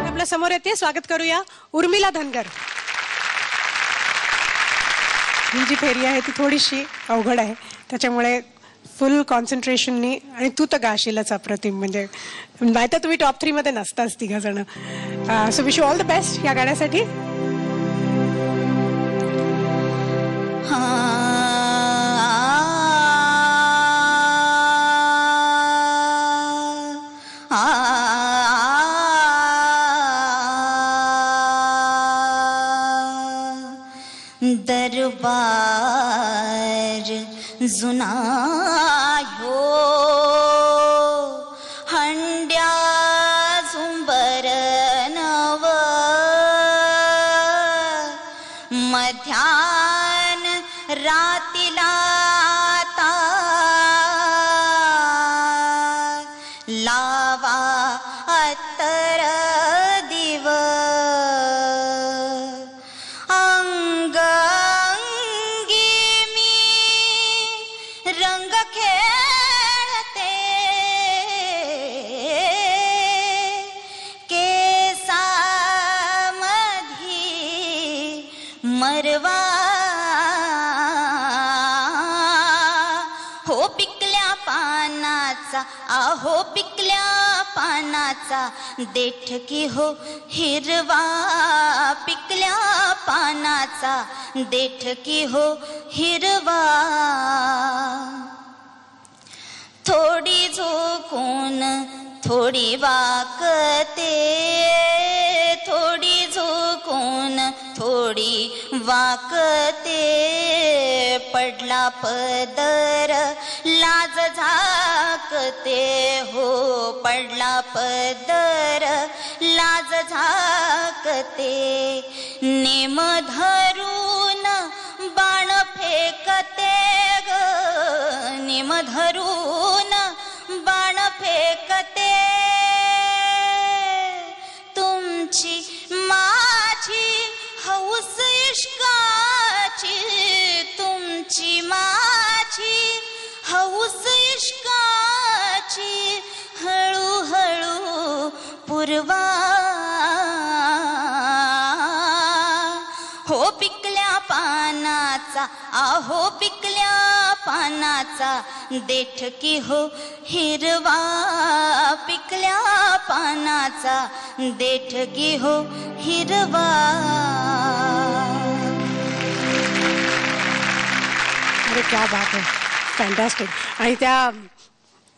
आपल्या समोर येते, स्वागत करूया उर्मिला धनगर. ही जी फेरी आहे ती थोडीशी अवघड आहे, त्याच्यामुळे फुल कॉन्सन्ट्रेशननी, आणि तू तर गाशीलच अप्रतिम, म्हणजे नाही तर तुम्ही टॉप 3 मध्ये नसताच तिघ जण. So wish you all the best या गाण्यासाठी. दरबार जुना ह्यो हंड्या झुंबर नव मध्यान रातीला ता लावा अत्तर दिव रंग खेळते केसामधी मरवा हो पिकल्या पानाचा आहो पिकल्या पानाचा देठ की हो हिरवा पिकल्या पानाचा देठ की हो हिरवा थोडी झोकून थोडी वाकते थोडी झोकून थोडी वाकते पडला पदर लाज झाकते हो पडला पदर लाज झाकते नेम धरून बाण फेकते ग नेम धरून बाण फेकते तुमची माझी हौस इश्काची तुमची माझी हौस इश्काची हळूहळू पुरवा हो पिकल्या पानाचा आहो पिकल्या पानाचा देठ की हो हिरवा पिकल्या पानाचा देठ की हो हिरवा. अरे क्या बात आहे, फॅन्टॅस्टिक. आणि त्या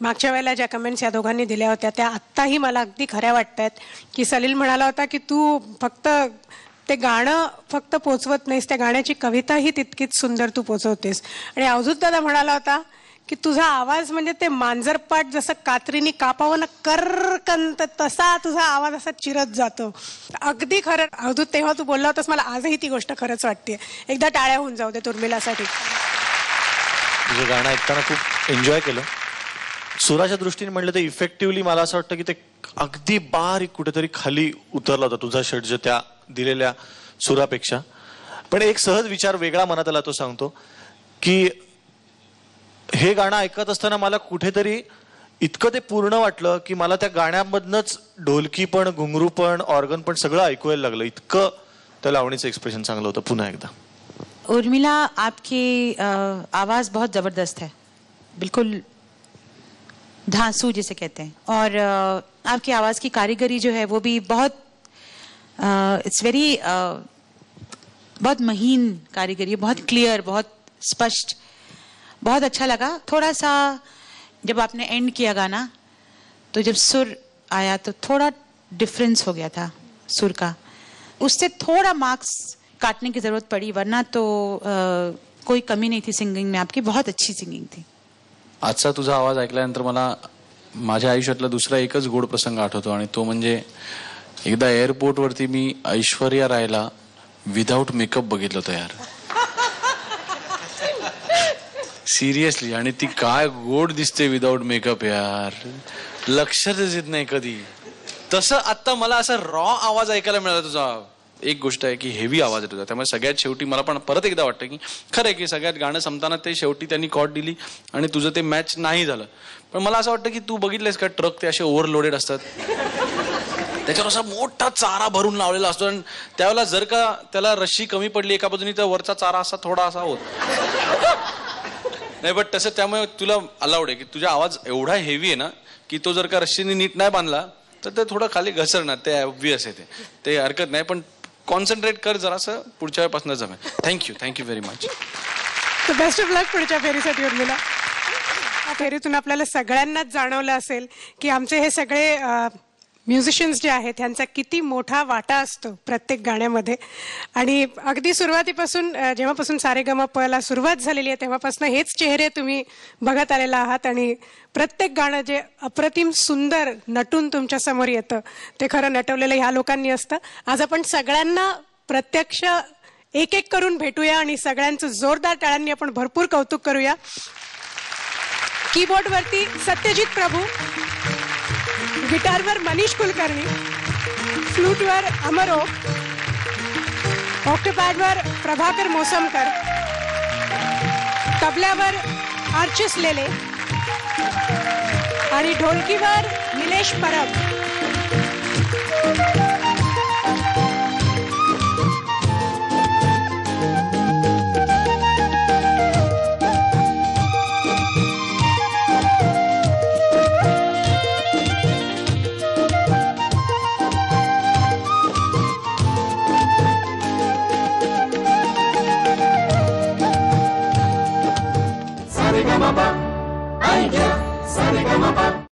मागच्या वेळेला ज्या कमेंट्स या दोघांनी दिल्या होत्या त्या आत्ताही मला अगदी खऱ्या वाटतात. की सलील म्हणाला होता की तू फक्त ते गाणं फक्त पोचवत नाहीस, त्या गाण्याची कविताही तितकीच सुंदर तू पोचवतेस. आणि अवधूत दादा म्हणाला होता की तुझा आवाज म्हणजे ते मांजरपाट जसं कात्रीने कापावं ना कर्कंत तसा तुझा आवाज असा चिरत जातो. अगदी खरं अवधूत, तेव्हा तू बोलला होतास, मला आजही ती गोष्ट खरंच वाटते. एकदा टाळ्या होऊन जाऊ दे उर्मिलासाठी. तुझं गाणं ऐकताना खूप एन्जॉय केलं. सुराच्या दृष्टीने म्हणलं तर इफेक्टिव्हली मला असं वाटतं की ते अगदी बारीक कुठेतरी खाली उतरला होता तुझा षड्ज त्या दिलेल्या सुरापेक्षा. पण एक सहज विचार वेगळा मनात आला, तो सांगतो की हे गाणं ऐकत असताना मला कुठेतरी इतकं ते पूर्ण वाटलं की मला त्या गाण्यामधनच ढोलकी पण घुंगरू पण ऑर्गन पण सगळं ऐकूयला लागलं. इतकं त्या लावणीचं एक्सप्रेशन चांगलं होतं. पुन्हा एकदा उर्मिला, आपकी आवाज बहुत जबरदस्त है, बिल्कुल धांसू जिसे कहते हैं. और आपकी आवाज की कारीगरी जो है वो भी बहुत इट्स वेरी बहुत महीन कारीगरी, बहुत क्लियर, बहुत स्पष्ट, बहुत अच्छा लगा. थोड़ा सा जब आपने एंड किया गाना तो जब सुर आया तो थोड़ा डिफरेंस हो गया था सुर का, उससे थोड़ा मार्क्स काटने की जरूरत पड़ी, वरना तो कोई कमी नहीं थी सिंगिंग में. आपकी बहुत अच्छी सिंगिंग थी. आजचा तुझा आवाज ऐकल्यानंतर मला माझ्या आयुष्यातला दुसरा एकच गोड प्रसंग आठवतो, आणि तो म्हणजे एकदा एअरपोर्ट वरती मी ऐश्वर्या रायला विदाउट मेकअप बघितलं होतं यार, सिरियसली. आणि ती काय गोड दिसते विदाउट मेकअप यार, लक्षातच येत नाही कधी. तसं आता मला असा रॉ आवाज ऐकायला मिळाला तुझा. एक गोष्ट आहे की हेवी आवाज येत होता, त्यामुळे सगळ्यात शेवटी मला पण परत एकदा वाटतं की खरं आहे की सगळ्यात गाणं संपताना ते शेवटी त्यांनी कॉर्ड दिली आणि तुझं ते मॅच नाही झालं. पण मला असं वाटतं की तू बघितलंयस का ट्रक ते असे ओव्हरलोडेड असतात, त्याच्यावर असा मोठा चारा भरून लावलेला असतो आणि त्यावेळेला जर का त्याला रश्शी कमी पडली एका बाजूनी तर वरचा चारा असा थोडा असा होत नाही. बट तसं त्यामुळे तुला अलाउड आहे की तुझा आवाज एवढा हेवी आहे ना की तो जर का रश्शीने नीट नाही बांधला तर ते थोडं खाली घसरणार, ते ऑब्वियस आहे, ते हरकत नाही. पण कॉन्सन्ट्रेट कर जरासं, पुढच्या वेळेपासून जमेल. Thank you very much. Best of luck पुढच्या फेरीसाठी उर्मिला. फेरीतून आपल्याला सगळ्यांनाच जाणवलं असेल की आमचे हे सगळे म्युझिशियन्स जे आहेत त्यांचा किती मोठा वाटा असतो प्रत्येक गाण्यामध्ये. आणि अगदी सुरुवातीपासून जेव्हापासून सारेगमपला सुरुवात झालेली आहे तेव्हापासून हेच चेहरे तुम्ही बघत आलेला आहात आणि प्रत्येक गाणं जे अप्रतिम सुंदर नटून तुमच्या समोर येतं ते खरं नटवलेलं ह्या लोकांनी असतं. आज आपण सगळ्यांना प्रत्यक्ष एक एक करून भेटूया आणि सगळ्यांचं जोरदार टाळ्यांनी आपण भरपूर कौतुक करूया. कीबोर्डवरती सत्यजित प्रभू, गिटारवर मनीष कुलकर्णी, फ्लूटवर अमरो, ऑक्टोपॅडवर प्रभाकर मोसमकर, तबल्यावर आर्चिस लेले आणि ढोलकीवर निलेश परब.